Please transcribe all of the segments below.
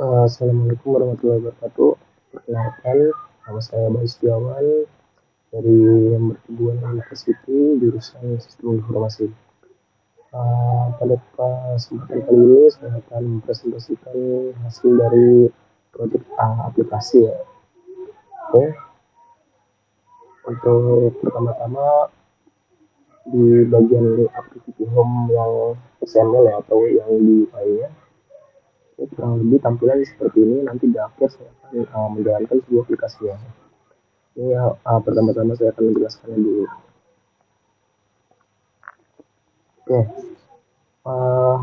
Assalamualaikum warahmatullahi wabarakatuh. Perkenalkan, nama saya Bayu Setiawan dari Mercubuana University, jurusan Sistem Informasi. Pada kesempatan kali ini saya akan mempresentasikan hasil dari proyek aplikasi ya. Oke, untuk pertama-tama di bagian aplikasi home yang XML ya atau yang di UI-nya, kurang lebih tampilan seperti ini. Nanti di akhir saya akan menjalankan sebuah aplikasi ya. Ini pertama-tama saya akan menjelaskannya dulu. Oke, uh,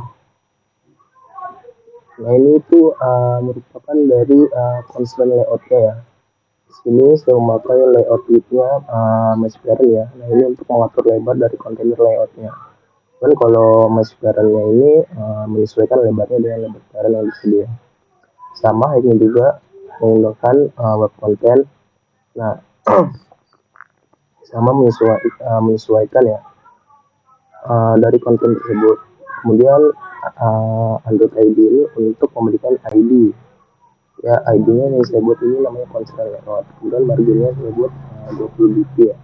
nah ini itu merupakan dari constraint layoutnya ya. Di sini saya memakai layout widthnya mesh parent ya. Nah ini untuk mengatur lebar dari kontainer layoutnya. Dan kalau mesh parentnya ini menyesuaikan lebarnya dengan lebar parent yang disediakan. Sama ini juga menggunakan web content. Nah sama menyesuaikan ya dari konten tersebut. Kemudian Android ID ini untuk memberikan ID. Ya, ID-nya yang saya buat ini namanya constraint layout. Kemudian marginnya saya buat 20 dp ya.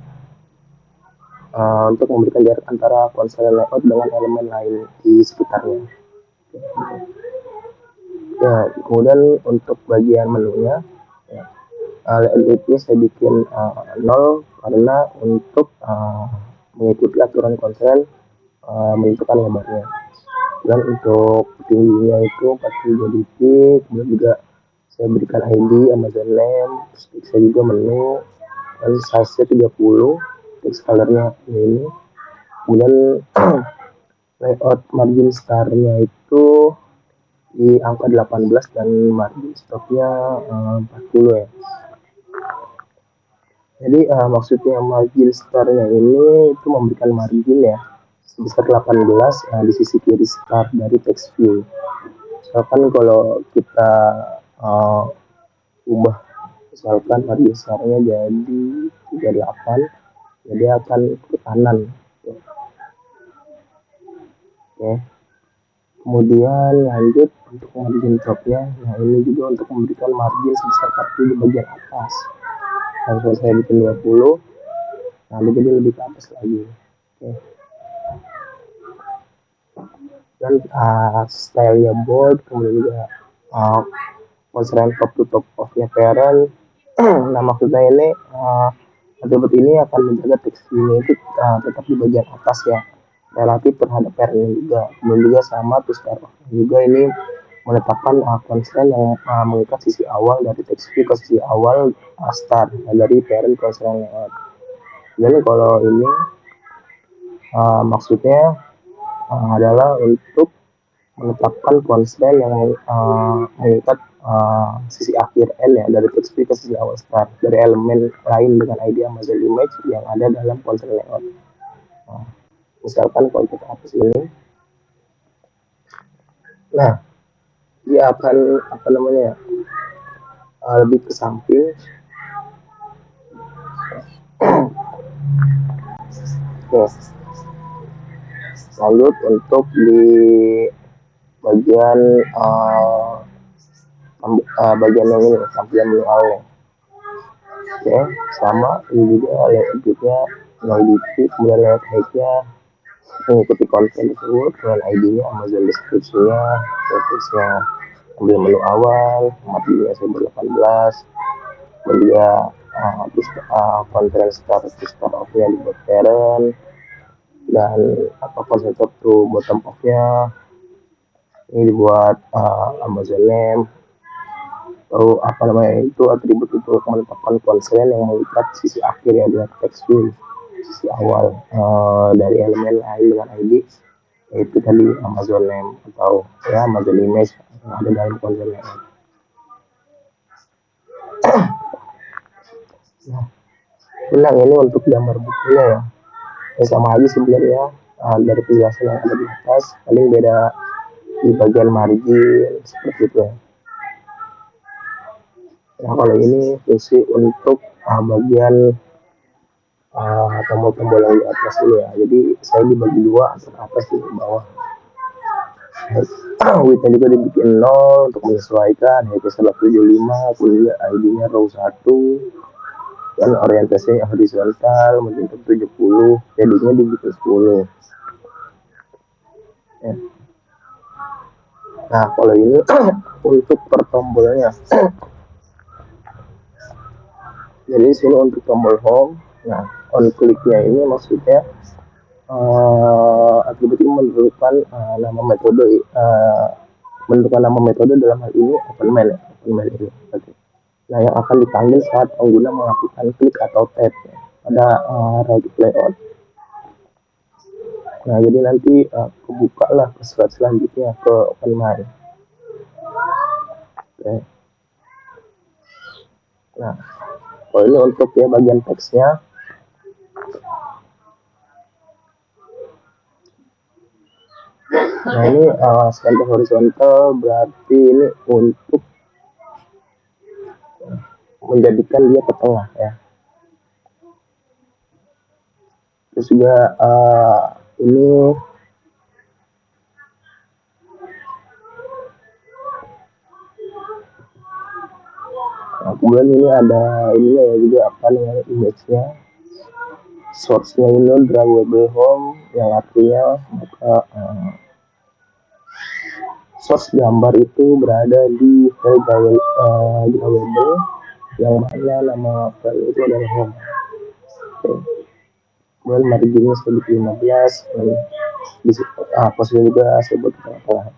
Untuk memberikan jarak antara constraint layout dengan elemen lain di sekitarnya. Ya, kemudian untuk bagian menunya, ya, layout-nya saya bikin 0 karena untuk mengikuti aturan constraint menentukan lebarnya. Dan untuk tingginya itu 43 dp, kemudian juga saya berikan ID Amazon name, terus saya juga menu, dan size 30, text colornya ini. Kemudian layout margin starnya itu di angka 18 dan margin stopnya 40 ya. Jadi maksudnya margin starnya ini itu memberikan margin ya sebesar 18 di sisi kiri start dari text view. Misalkan kalau kita ubah misalkan margin startnya jadi 38, jadi akan ke kanan. Oke. Kemudian lanjut untuk margin topnya. Nah ini juga untuk memberikan margin sebesar 40 di bagian atas. Langsung saya bikin 20, lalu jadi lebih ke atas lagi. Oke. Dan stylenya bold, kemudian juga constraint top to top of-nya parent. Nah maksudnya ini atribut ini akan menjaga teksturnya itu tetap di bagian atas ya, relatif terhadap parentnya juga. Kemudian juga sama to start off juga ini menetapkan constraint yang mengikat sisi awal dari tekstur ke sisi awal start dari parent constraint layout. Jadi kalau ini maksudnya adalah untuk menetapkan constraint yang mengikat sisi akhir N ya dari text ke sisi awal start dari elemen lain dengan ID Amazon image yang ada dalam constraint layout. Nah, misalkan kalau kita hapus ini, nah dia akan apa namanya lebih ke samping. Oke. Lalu untuk di bagian bagian yang ini tampilan menu awal. Oke, sama ini juga layoutnya 0 dp, kemudian layout height-nya mengikuti konten tersebut dengan ID-nya Amazon deskripsinya, statusnya ambil menu awal, marginnya saya 18, kemudian terus konten start off-nya dibuat parent, dan konten top to bottom off-nya ini dibuat Amazon name. Lalu apa namanya itu atribut itu menetapkan constraint yang mengikat sisi akhir ya dengan text view sisi awal dari elemen lain dengan ID, yaitu tadi Amazon name atau ya Amazon image yang ada dalam constraint layout. Nah, ulang ini untuk gambar bukunya ya. Sama aja sebenarnya dari penjelasan yang ada di atas, paling beda di bagian margin seperti itu ya. Nah kalau ini fungsi untuk bagian tombol-tombol yang di atas ini ya. Jadi saya dibagi dua, antara atas dan bawah. widthnya juga dibikin 0 untuk menyesuaikan HTML75, kemudian ID-nya row 1, dan orientasinya horizontal menjadi 70, paddingnya dibikin 10 ya. Nah kalau ini untuk per tombolnya, jadi sini untuk tombol home. Nah on kliknya ini maksudnya atribut ini menentukan nama metode menentukan nama metode dalam hal ini openman ya, openman ini. Okay. Nah yang akan dipanggil saat pengguna melakukan klik atau tab ya, pada right layout. Nah jadi nanti kebuka lah ke slide selanjutnya ke openman. Okay. Nah kalau ini untuk ya bagian teksnya. Nah ini center horizontal berarti ini untuk menjadikan dia ke tengah ya. Terus juga ini kemudian ini ada ini ya juga apa namanya image-nya, source-nya ini drawable home yang artinya maka source gambar itu berada di file drawable yang mana nama file itu adalah home. Okay. Kemudian marginnya sebut 15 dan posisi juga sebut tengah.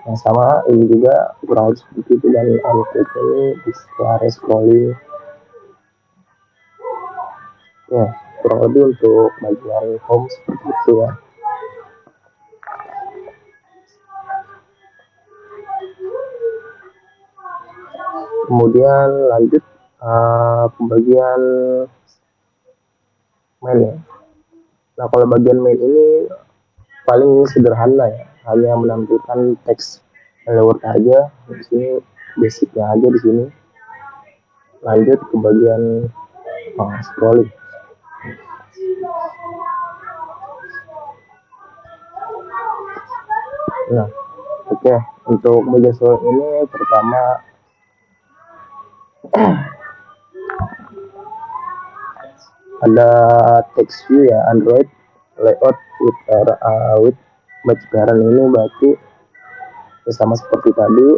Yang sama ini juga kurang lebih seperti itu, dan on click ini bisa scrolling ya, kurang lebih untuk bagian home seperti itu ya. Kemudian lanjut pembagian main ya. Nah kalau bagian main ini paling sederhana ya, hanya menampilkan teks layout aja di sini, basicnya aja di sini. Lanjut ke bagian scrolling. Nah oke, untuk bagian scrolling ini pertama ada text view ya, Android layout with batch parent ini berarti ya sama seperti tadi,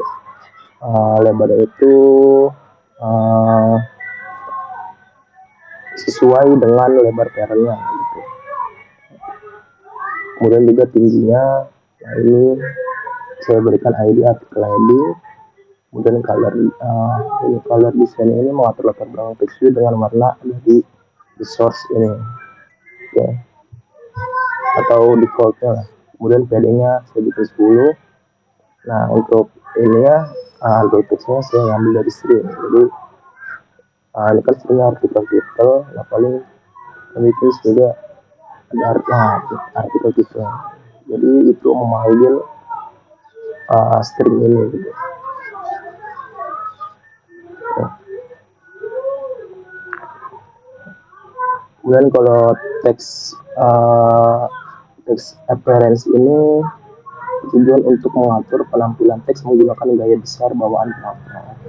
lebarnya itu sesuai dengan lebar parentnya gitu. Kemudian juga tingginya, nah ini saya berikan ID artikel heading. Kemudian color design ini mengatur latar belakang text view dengan warna dari the source ini, okay, atau defaultnya lah. Kemudian PD-nya saya bikin 10. Nah untuk ini ya Android text-nya saya ngambil dari string. Jadi ini kan stringnya artikel. Nah paling bikin juga ada artikel gitu. Jadi itu memanggil string ini gitu. Kemudian kalau teks appearance ini tujuan untuk mengatur penampilan teks menggunakan gaya besar bawaan belakang.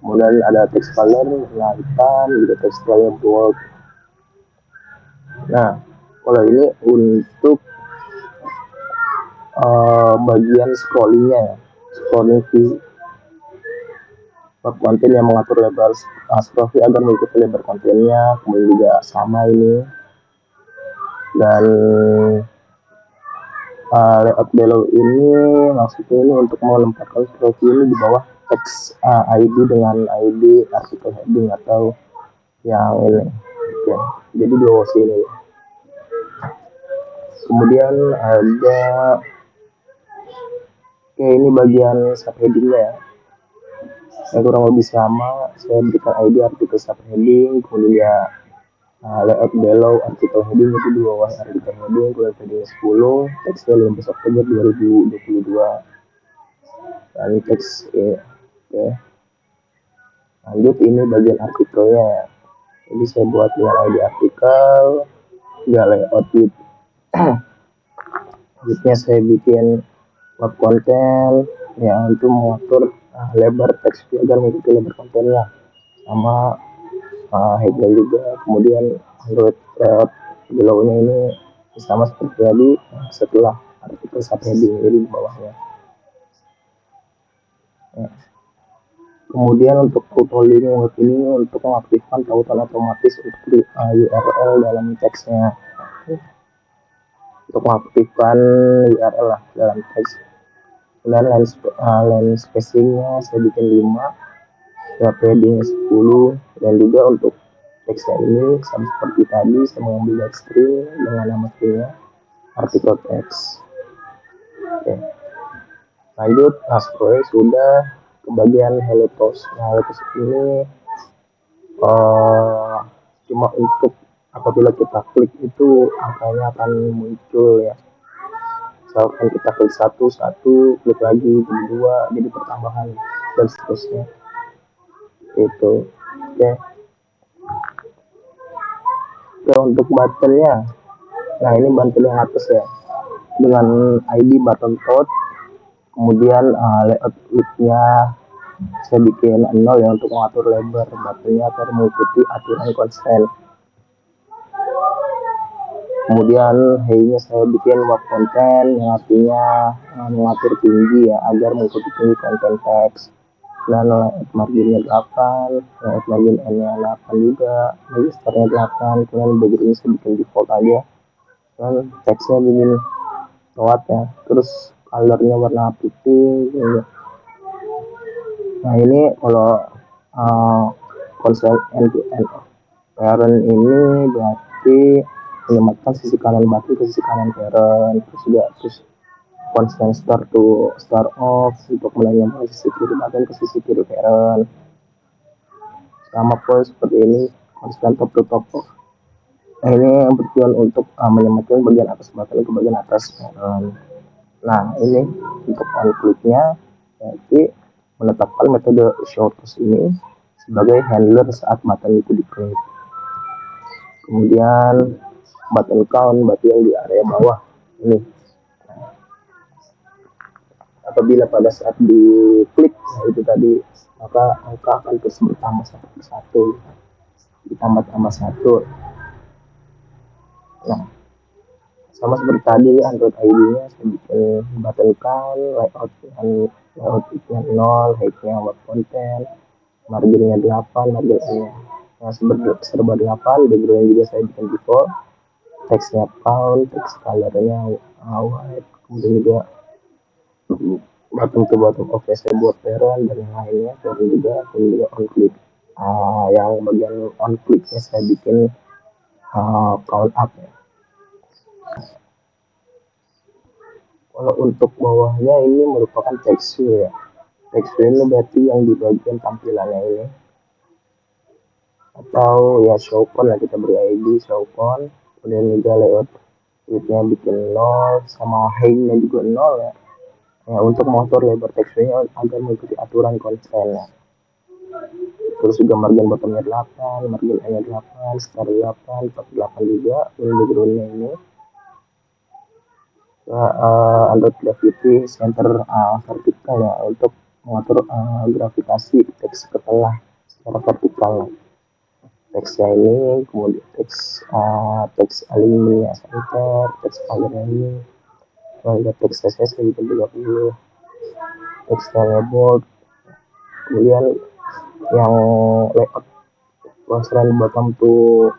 Kemudian ada teks color, warna hitam, juga teks color bold. Nah, kalau ini untuk bagian scrollingnya ya, scrolling view konten yang mengatur lebar scroll view agar mengikuti lebar kontennya. Kemudian juga sama ini, dan layout below ini maksudnya ini untuk menempatkan scroll view ini di bawah teks ID dengan ID artikel heading atau yang ini. Oke, jadi di bawah sini. Kemudian ada ini bagian subheadingnya ya. Saya kurang lebih sama, saya berikan ID artikel subheading, kemudian ya layout below artikel heading itu di bawah artikel heading, kemudian heading 10, teksnya 15 Oktober 2022. Dan teks oke. Lanjut ini bagian artikelnya ya. Jadi saya buat dengan ID artikel, ya layout with Selanjutnya saya bikin web content ya, untuk mengatur lebar teks agar mengikuti lebar kontennya, sama headline juga. Kemudian Android layout below-nya ini sama seperti tadi, setelah artikel sub heading jadi di bawahnya ya. Kemudian untuk auto link web ini untuk mengaktifkan tautan otomatis untuk URL dalam teksnya, untuk mengaktifkan URL lah dalam teks. Dan line spacingnya saya bikin 5, ya padding 10, dan juga untuk teksnya ini sama seperti tadi saya mengambil dari string dengan nama stringnya artikel teks. Oke, lanjut. Sudah ke bagian hello post. Nah, hello post ini cuma untuk apabila kita klik itu angkanya akan muncul ya. Misalkan kita klik satu, klik lagi jadi 2, jadi pertambahan dan seterusnya. Itu. Oke. Oke, untuk buttonnya. Nah, ini button yang atas ya. Dengan ID button code, kemudian layout width-nya saya bikin 0 ya untuk mengatur lebar buttonnya agar mengikuti aturan konsen. Kemudian height-nya saya bikin web content yang artinya mengatur tinggi ya agar mengikuti tinggi konten teks. Dan layout marginnya 8, layout margin N-nya 8 juga, registernya 8, kemudian background-nya saya bikin default aja. Dan teksnya bikin lewat ya, terus colornya warna putih gitu. Nah, ini kalau konsep end to end parent ini berarti menyematkan sisi kanan batu ke sisi kanan parent, terus juga constant start to start off untuk menyambung sisi kiri button ke sisi kiri parent, sama pun seperti ini constant top to top off. Nah, ini yang bertujuan untuk menyematkan bagian atas button ke bagian atas parent. Nah, ini untuk on click-nya, jadi menetapkan metode show post ini sebagai handler saat button itu diklik. Kemudian button count berarti yang di area bawah ini. Apabila pada saat diklik, nah itu tadi, maka angka akan terus bertambah satu persatu, ditambah satu. Nah, sama seperti tadi Android ID-nya saya bikin button count, layout-nya 0, height-nya web content, marginnya 8, margin N-nya serba 8, background juga saya bikin default, teksnya count, teks color-nya white, kemudian juga bottom to bottom oke saya buat parent dan yang lainnya, dan juga on click. Yang bagian on click-nya saya bikin count up ya. Kalau untuk bawahnya ini merupakan tekstur ya. Tekstur ini berarti yang di bagian tampilannya ini, atau ya showcon lah, kita beri ID showcon. Kemudian juga layout width-nya bikin 0, sama height-nya juga 0 ya. Ya, untuk mengatur lebar teksturnya agar mengikuti aturan konsennya. Terus juga margin bottomnya 8, margin N-nya 8, star 8, top 8 juga. Ini background-nya ini. Android Gravity Center vertikal ya, untuk mengatur gravitasi teks ke tengah secara vertikal. Teksnya ini, kemudian teks alinea center, teks colornya ini, kemudian teks saya bikin 30, teksnya bold. Kemudian yang layout constraint bottom to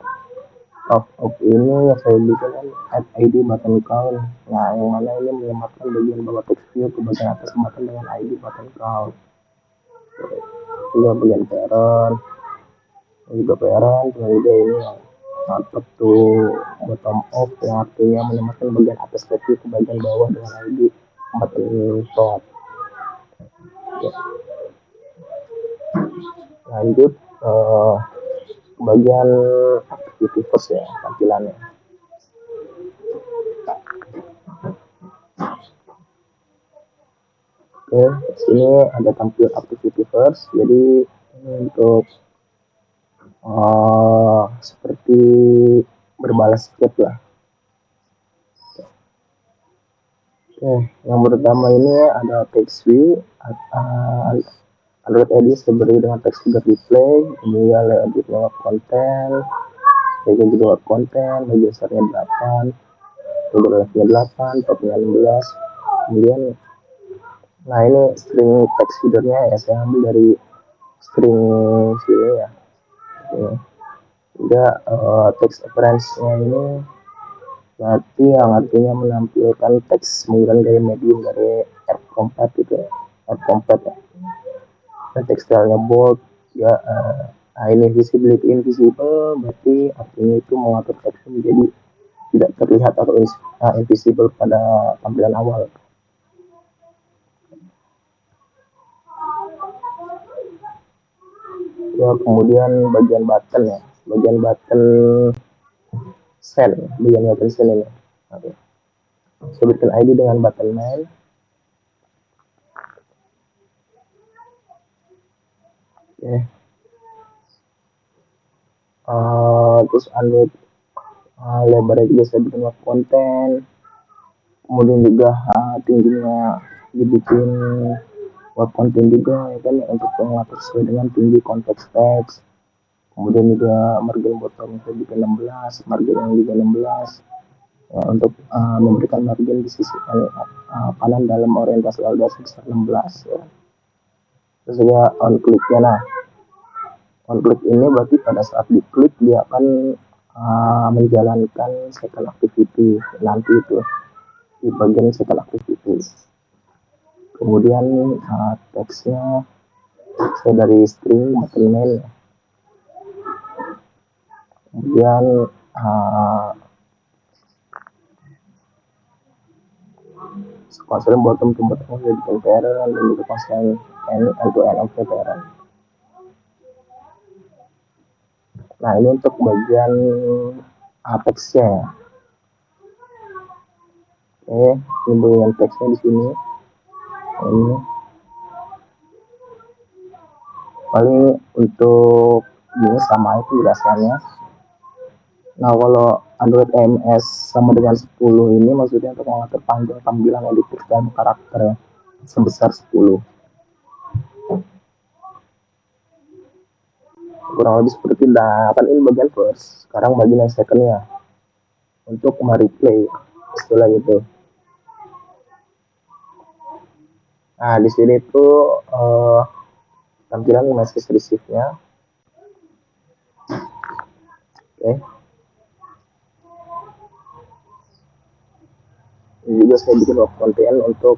top ini yang saya bikin kan add ID button count. Nah, yang mana ini menyematkan bagian bawah teksnya ke bagian atas button dengan ID button count. Juga bagian parent, juga parent, dan juga ini yang top to bottom off yang artinya menyematkan bagian atas teksnya ke bagian bawah dengan ID button top. Ya. Lanjut bagian activity first ya, tampilannya. Oke, sini ada tampil activity first. Jadi ini untuk seperti berbalas script lah. Yang pertama ini ada text view, Android Edit diberi dengan text figur display, kemudian layout lewat konten, bagian lewat konten, bagian besarnya 8, regulasinya 8, topnya 16, kemudian nah ini string text feedernya ya saya ambil dari string sini ya. Juga text appearance-nya ini berarti yang artinya menampilkan teks menggunakan gaya medium dari F4 gitu ya. F4 ya. Dan tekstilnya bold ya, ini visibility invisible berarti artinya itu mengatur teks menjadi tidak terlihat atau invisible pada tampilan awal. Ya, kemudian bagian button ya, bagian button send ini. Oke. Sebutkan ID dengan button main. Oke. Terus Android lebarnya juga saya bikin web konten, kemudian juga tingginya dibikin web konten juga ya kan, untuk mengatur sesuai dengan tinggi konteks teks. Kemudian juga margin bottom saya bikin 16, margin yang juga 16 ya, untuk memberikan margin di sisi kanan dalam orientasi L2 sebesar 16 ya. Terus juga on click-nya, nah on click ini berarti pada saat diklik dia akan menjalankan second activity nanti itu di bagian second activity. Kemudian teksnya saya dari string button mail. Kemudian konsen bottom to bottom jadi parent dan juga konsen end to end of the parent. Nah ini untuk bagian teksnya. Oke, ini bagian teksnya di sini. Ini paling untuk ini sama itu penjelasannya. Nah kalau Android MS sama dengan 10 ini maksudnya untuk mengatur panjang tampilan editif dan karakter sebesar 10. Kurang lebih seperti itu. Nah kan ini bagian first, sekarang bagian yang secondnya untuk mereplay istilah gitu. Nah di sini tuh tampilan message receive-nya. Oke. Ini juga saya bikin web konten untuk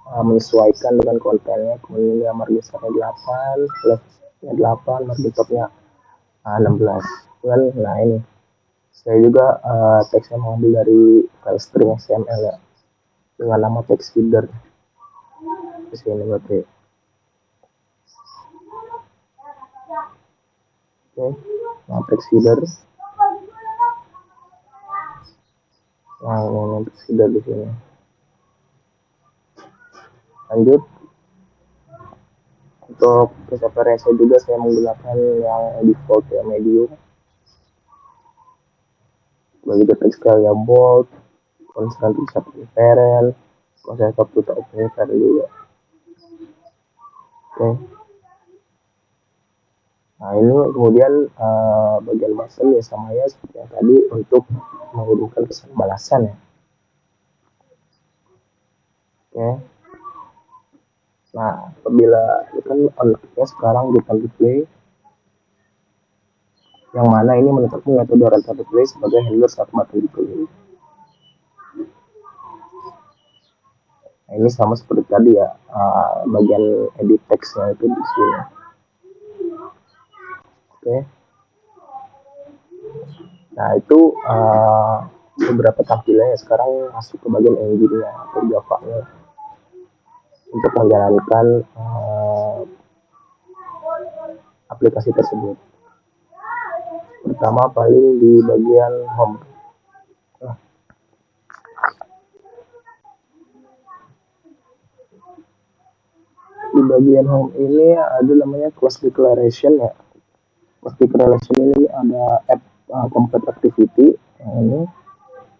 menyesuaikan dengan kontennya. Kemudian margin besarnya 8, plus 8, margin topnya 16. Nah ini saya juga teksnya mengambil dari file string XML ya, dengan nama text feeder di sini berarti. Oke, nah text feeder. Nah ini text feeder di sini. Lanjut untuk preferensi juga saya menggunakan yang default ya, medium. Begitu tekstil ya bold, konsen bisa parent, konsen satu tak parent juga. Oke. Nah ini kemudian bagian button ya sama ya seperti yang tadi untuk mengirimkan pesan balasan ya. Oke. Nah apabila kan on-nya sekarang bukan display, yang mana ini menetapkan metode rentang display sebagai handler saat button dipilih. Nah, ini sama seperti tadi ya, bagian edit teksnya itu di sini. Oke. Nah itu beberapa tampilannya sekarang masuk ke bagian engine-nya atau Java-nya untuk menjalankan aplikasi tersebut. Pertama paling di bagian home. Nah, di bagian home ini ada namanya class declaration ya. Class declaration ini ada app complete activity yang ini,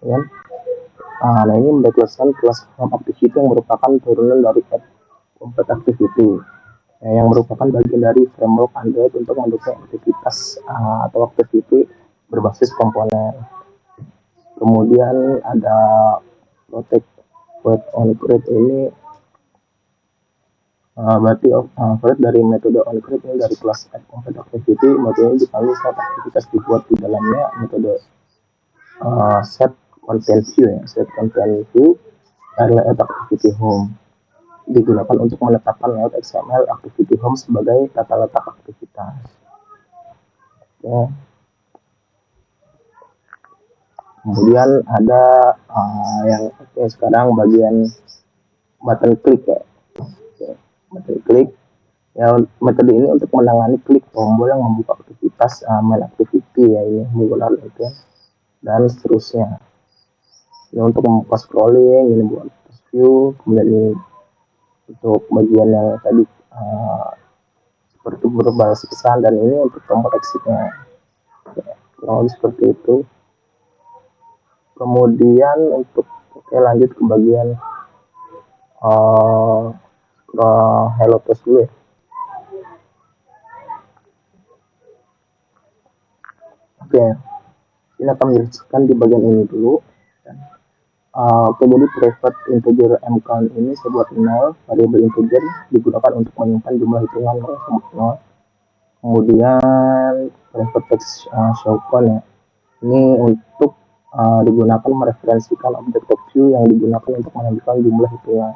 ya. Nah, ini mendeklarasikan kelas home activity yang merupakan turunan dari app Compat Activity, yang merupakan bagian dari framework Android untuk mendukung aktivitas atau activity berbasis komponen. Kemudian ada Protect Web on Create ini berarti Create dari metode on Create ini dari kelas app Compat Activity. Metode ini dipanggil saat aktivitas dibuat di dalamnya metode set content view ya, set content view layout activity home digunakan untuk menetapkan layout XML activity home sebagai tata letak aktivitas. Ya. Kemudian ada yang sekarang bagian button klik ya. Button klik ya, metode ini untuk menangani klik tombol yang membuka aktivitas main activity ya, ini menggunakan itu dan seterusnya. Ini untuk membuka scrolling, ini buat view, kemudian ini untuk bagian yang tadi seperti berbalas pesan, dan ini untuk tombol exitnya ya, seperti itu. Kemudian untuk lanjut ke bagian Hello Post dulu ya. Oke, ini akan menjelaskan di bagian ini dulu. Jadi private integer mcount ini sebuah nol, variabel integer digunakan untuk menyimpan jumlah hitungan nol. Kemudian private text show count ya, ini untuk digunakan mereferensikan objek text view yang digunakan untuk menunjukkan jumlah hitungan.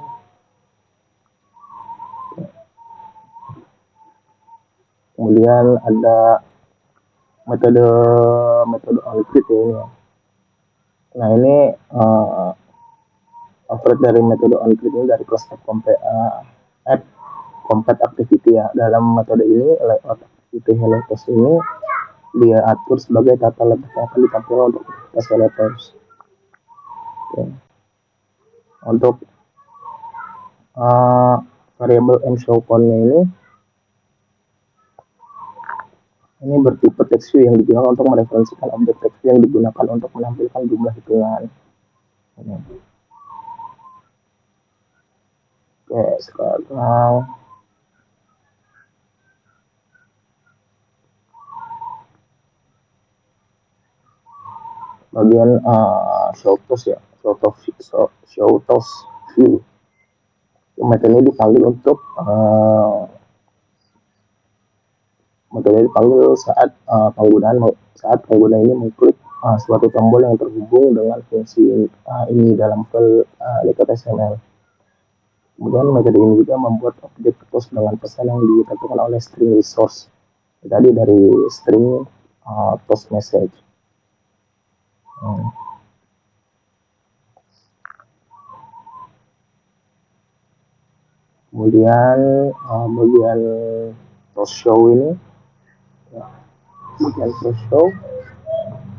Kemudian ada metode onCreate ya ini. Nah ini operate dari metode onCreate ini dari kelas app Compat Activity ya. Dalam metode ini layout activity Hello Post ini dia atur sebagai tata letak yang akan ditampilkan untuk aktivitas Hello Post. Oke. Untuk variabel mshowCount-nya ini bertipe text view yang digunakan untuk mereferensikan objek text view yang digunakan untuk menampilkan jumlah hitungan. Ini. Oke, sekarang bagian show toast ya, show toast view. Metode ini dipanggil untuk metode dipanggil saat pengguna ini mengklik suatu tombol yang terhubung dengan fungsi ini dalam file .html. Kemudian metode ini juga membuat objek post dengan pesan yang ditentukan oleh string resource. Tadi dari string post message. Kemudian bagian post show ini, bagian post show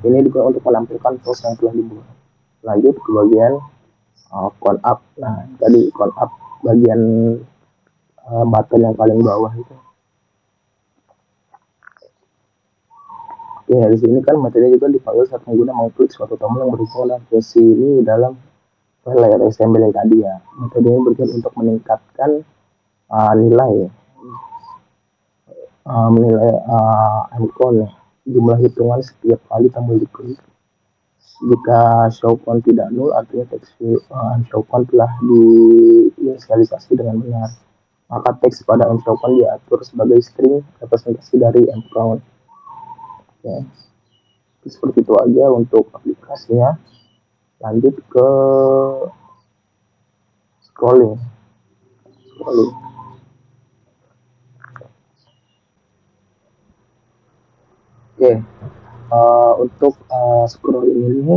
ini juga untuk menampilkan post yang telah dibuat. Lanjut ke bagian count up. Nah tadi count up bagian button yang paling bawah itu. Ya, di sini kan metode juga dipanggil saat pengguna mengklik suatu tombol yang berhubungan dengan fungsi ini dalam layer XML yang tadi ya. Metode ini bertujuan untuk meningkatkan nilai mcount ya, jumlah hitungan setiap kali tombol diklik. Jika show count tidak nol, artinya teks show count telah diinisialisasi dengan benar. Maka teks pada show count diatur sebagai string representasi dari mcount. Ya. Seperti itu aja untuk aplikasinya. Lanjut ke scrolling. Oke, untuk scrolling ini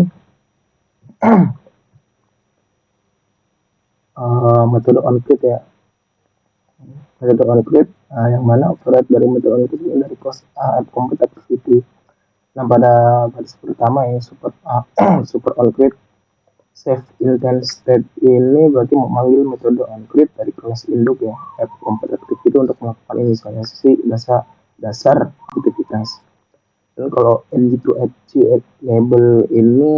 metode onCreate ya. Metode onCreate yang mana operate dari metode onCreate ini dari kelas Compat Activity. Nah pada baris pertama yang super onCreate save intent state ini berarti memanggil metode onCreate dari kelas induk ya, app Compat Activity untuk melakukan inisialisasi dasar aktivitas. Dan kalau ng2fg enable ini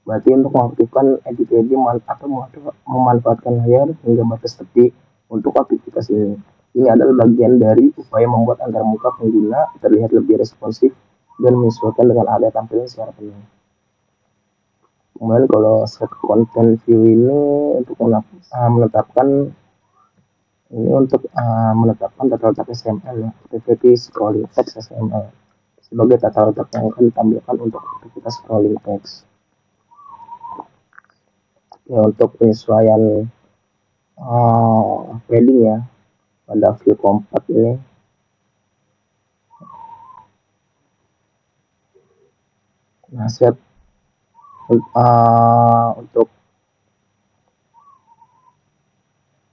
Berarti untuk mengaktifkan edit edit atau memanfaatkan layar hingga batas tepi untuk aktivitas ini. Ini adalah bagian dari upaya membuat antarmuka pengguna terlihat lebih responsif dan menyesuaikan dengan area tampilan secara penuh. Kemudian kalau set content view ini untuk menetapkan tata letak XML ya, activity scrolling text XML sebagai tata letak yang akan ditampilkan untuk aktivitas scrolling text. Ya, untuk penyesuaian padding ya pada view compact ini. Nah, untuk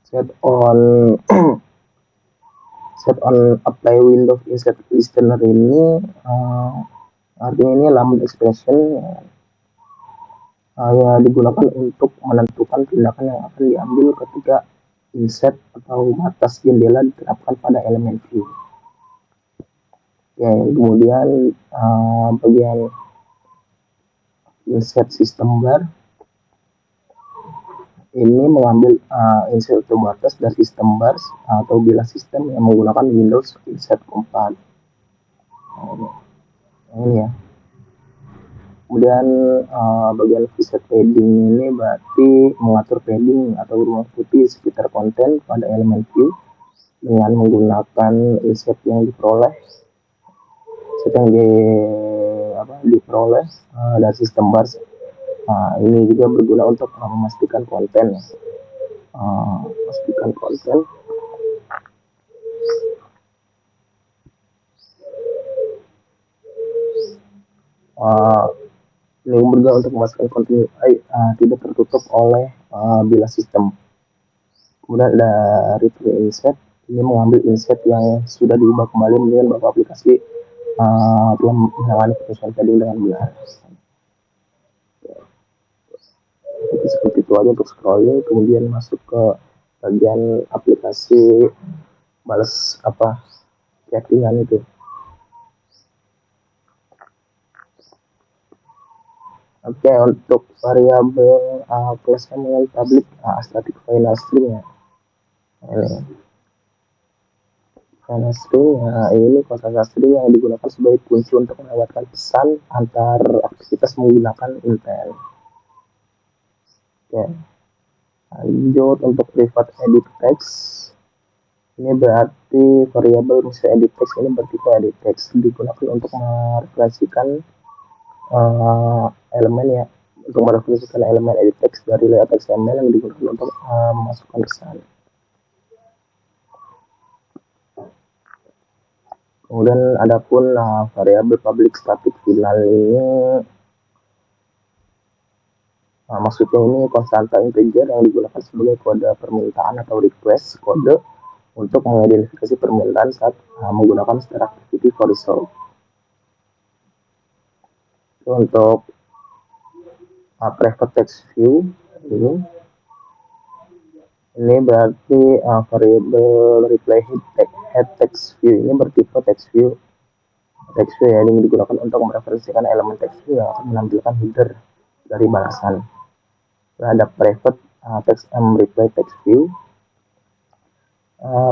set on set on apply window insert listener ini artinya ini lambda expression yang digunakan untuk menentukan tindakan yang akan diambil ketika insert atau batas jendela diterapkan pada elemen view. Ya, kemudian bagian insert system bar ini mengambil insert atau batas dari sistem bars atau bilah sistem yang menggunakan Windows Insert Compact. Ini ya. Kemudian bagian preset padding ini berarti mengatur padding atau ruang putih sekitar konten pada elemen view dengan menggunakan insert yang diperoleh dari sistem bars. Ini juga berguna untuk memastikan konten ini berguna untuk memastikan konten tidak tertutup oleh bilah sistem. Kemudian ada replay insert, ini mengambil insert yang sudah diubah kembali dengan beberapa aplikasi telah menangani penyesuaian padding dengan benar. Jadi seperti itu aja untuk scrolling. Kemudian masuk ke bagian aplikasi balas chattingan itu. Oke, untuk variabel class dengan public static final string ya. Ini final string, ini konteks string yang digunakan sebagai kunci untuk melewatkan pesan antar aktivitas menggunakan intent. Oke. Lanjut untuk private edit text. Ini berarti variabel misalnya edit text ini bertipe edit text digunakan untuk mereferensikan elemen ya, untuk mereferensikan elemen edit text dari layout XML yang digunakan untuk memasukkan pesan. Kemudian adapun variabel public static final ini maksudnya ini konstanta integer yang digunakan sebagai kode permintaan atau request kode untuk mengidentifikasi permintaan saat menggunakan star activity for result. Untuk private text view ini berarti variabel reply head text view ini bertipe text view ya, ini digunakan untuk mereferensikan elemen text view yang akan menampilkan header dari balasan. Ada private text reply text view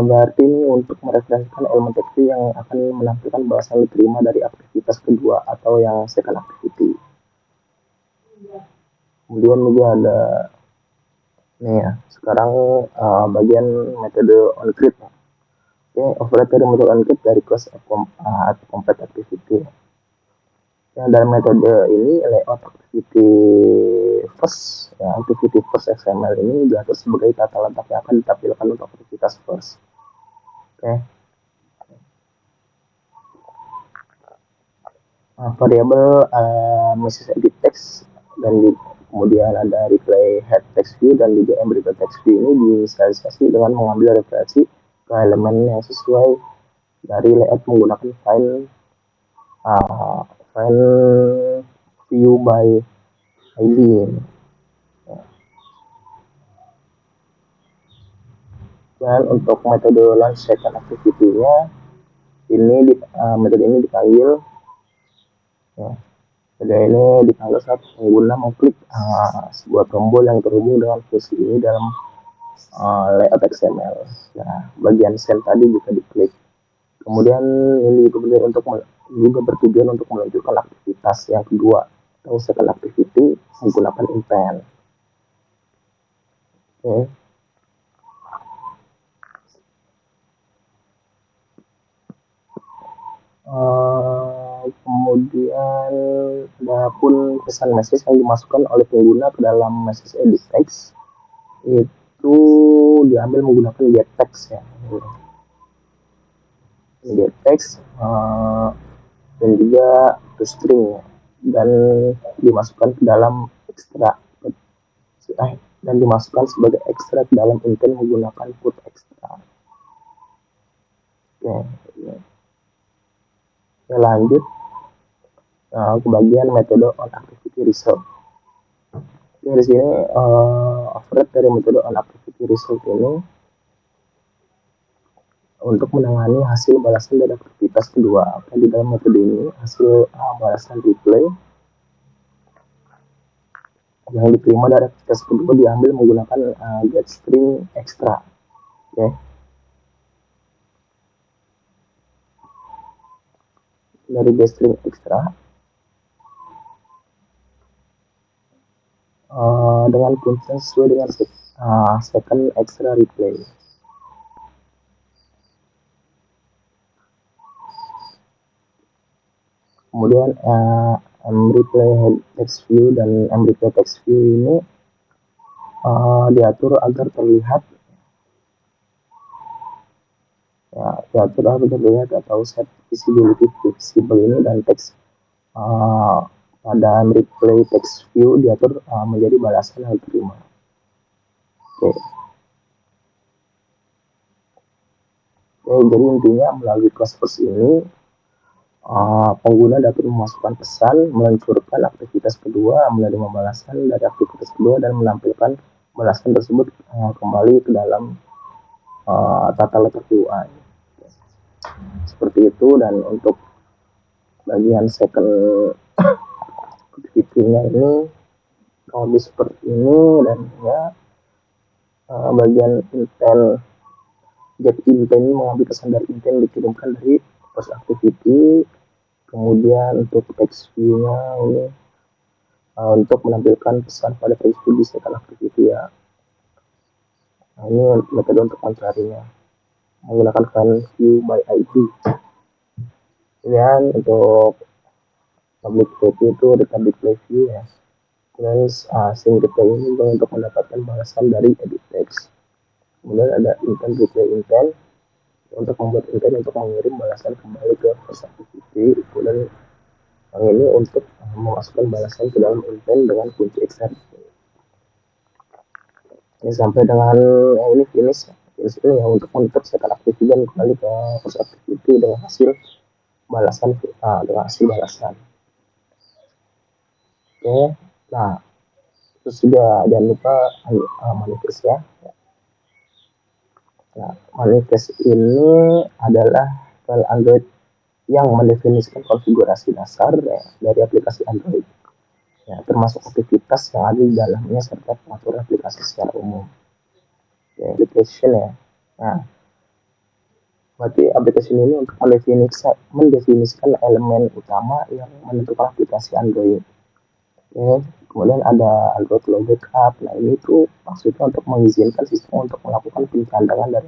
berarti ini untuk mereferensikan elemen text view yang akan menampilkan balasan diterima dari aktivitas kedua atau yang second activity. Kemudian juga ada nih ya, sekarang bagian metode onCreate. Oke, operator metode onCreate dari class complete activity. Yang dalam metode ini layout activity first ya, activity first XML ini diatur sebagai tata letak yang akan ditampilkan untuk aktivitas first. Oke. Variabel message edit text dan kemudian ada reply head text view dan juga reply text view ini diinisialisasi dengan mengambil referensi ke elemen yang sesuai dari layout menggunakan file view by ID. Dan untuk metode launch second activity-nya ini metode ini dipanggil ya, Jadi ini dipanggil saat pengguna mengklik sebuah tombol yang terhubung dengan fungsi ini dalam layout XML. Nah, bagian send tadi bisa diklik. Kemudian ini juga bertujuan untuk menunjukkan aktivitas yang kedua atau second activity menggunakan intent. Oke. Kemudian ada pun pesan message yang dimasukkan oleh pengguna ke dalam message edit text itu diambil menggunakan get text ya. Get text dan juga to string ya. Dan dimasukkan ke dalam extra dan dimasukkan sebagai extra ke dalam intent menggunakan put extra. Oke, ya, lanjut ke bagian metode on activity result. Di sini override dari metode on activity result ini untuk menangani hasil balasan dari aktivitas kedua. Di dalam metode ini hasil balasan replay yang diterima dari aktivitas kedua diambil menggunakan get string extra. Oke. Dari get string extra dengan kunci sesuai dengan second extra replay. Kemudian mReplay text view dan mReplay text view ini diatur agar terlihat atau set visibility visible ini dan teks pada mReplay text view diatur menjadi balasan yang diterima. Oke. Jadi intinya melalui class first ini pengguna dapat memasukkan pesan, meluncurkan aktivitas kedua, menerima balasan dari aktivitas kedua, dan menampilkan balasan tersebut kembali ke dalam tata letak UI. Seperti itu. Dan untuk bagian second activity-nya ini lebih seperti ini. Dan ya bagian intent get intent mengambil pesan dari intent dikirimkan dari first activity. Kemudian untuk text view-nya ini untuk menampilkan pesan pada text view di second activity ya. Nah, ini metode untuk mencarinya menggunakan find view by ID. Kemudian untuk public preview itu ada public preview ya. Kemudian sync replay ini untuk mendapatkan balasan dari edit text. Kemudian ada intent replay intent untuk membuat intent untuk mengirim balasan kembali ke first activity. Kemudian yang ini untuk memasukkan balasan ke dalam intent dengan kunci extend. Ini sampai dengan ini finish ini yang untuk menutup second activity dan kembali ke first activity dengan hasil balasan balasan. Oke, nah terus juga jangan lupa manifest ya. Nah, manifest ini adalah file Android yang mendefinisikan konfigurasi dasar ya, dari aplikasi Android. Ya, termasuk aktivitas yang ada di dalamnya serta pengaturan aplikasi secara umum. Ya, application ya. Nah, berarti aplikasi ini untuk mendefinisikan elemen utama yang menentukan aplikasi Android. Ya, kemudian ada Android Low Backup. Nah, ini tuh maksudnya untuk mengizinkan sistem untuk melakukan pencandangan dari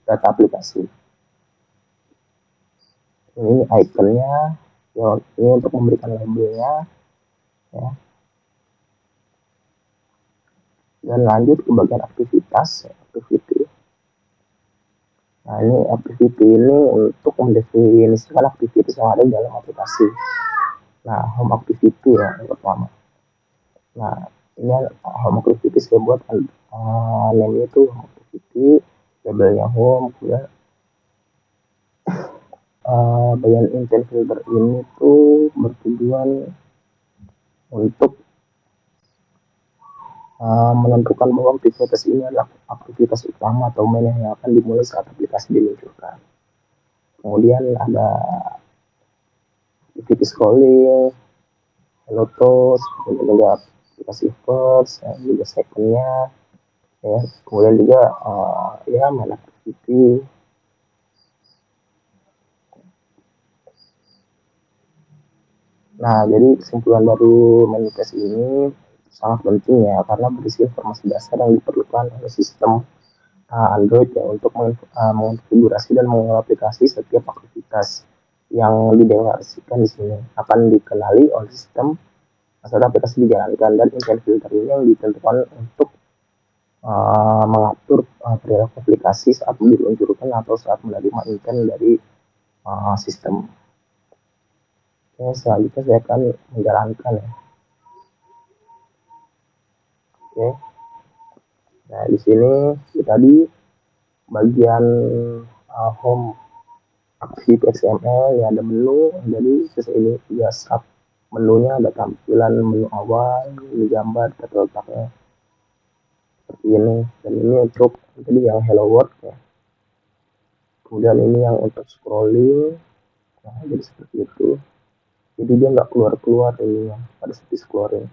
data aplikasi. Ini ikonnya, ya, ini untuk memberikan labelnya, ya. Dan lanjut ke bagian aktivitas, activity. Nah, ini activity ini untuk mendefinisikan aktivitas yang ada di dalam aplikasi. Nah, home activity ya yang pertama. Nah, ini home activity saya buat name itu home activity, labelnya home. Kemudian bagian intent filter ini tuh bertujuan untuk menentukan bahwa aktivitas ini adalah aktivitas utama atau main yang akan dimulai saat aplikasi diluncurkan. Kemudian ada activity scrolling, Lotus, kemudian juga aplikasi First, juga secondnya, ya. Kemudian juga ya main activity. Nah, jadi kesimpulan dari manifest ini sangat penting ya, karena berisi informasi dasar yang diperlukan oleh sistem Android ya untuk mengonfigurasi dan mengelola aplikasi. Setiap aktivitas yang dideklarasikan di sini akan dikenali oleh sistem saat aplikasi dijalankan, dan intent filter ini yang ditentukan untuk mengatur perilaku aplikasi saat diluncurkan atau saat menerima intent dari sistem. Oke, selanjutnya saya akan menjalankan ya. Oke, nah di sini tadi bagian home aktif XML ya, ada menu. Jadi sesuai ini juga sub menunya, ada tampilan menu awal, menu gambar, atau letaknya seperti ini. Dan ini untuk tadi yang hello world ya. Kemudian ini yang untuk scrolling, nah jadi seperti itu. Jadi dia nggak keluar ini ya pada saat scrolling,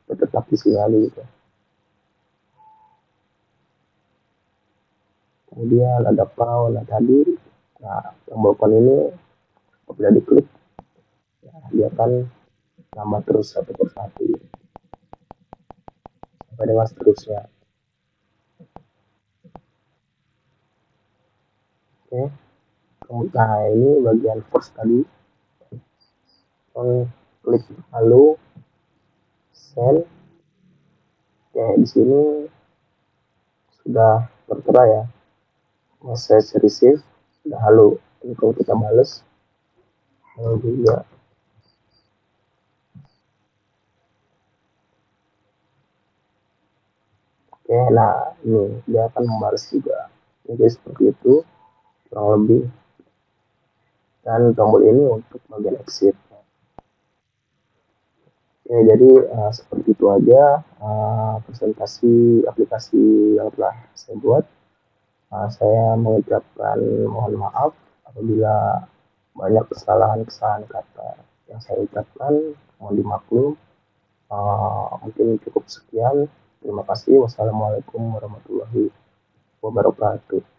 tetap di sini aja gitu. Kemudian ada pound, nah tadi, nah tombol pound ini apabila diklik, ya, dia akan nambah terus satu persatu sampai dengan seterusnya. Oke, nah ini bagian first tadi, klik lalu send. Oke, di sini sudah tertera ya, message receive, sudah halo. Ini kalau kita bales halo juga. Oke, nah ini dia akan membalas juga. Jadi seperti itu kurang lebih. Dan tombol ini untuk bagian exit. Ya, jadi seperti itu aja presentasi aplikasi yang telah saya buat. Saya mengucapkan mohon maaf apabila banyak kesalahan-kesalahan kata yang saya ucapkan, mohon dimaklum. Mungkin cukup sekian. Terima kasih. Wassalamualaikum warahmatullahi wabarakatuh.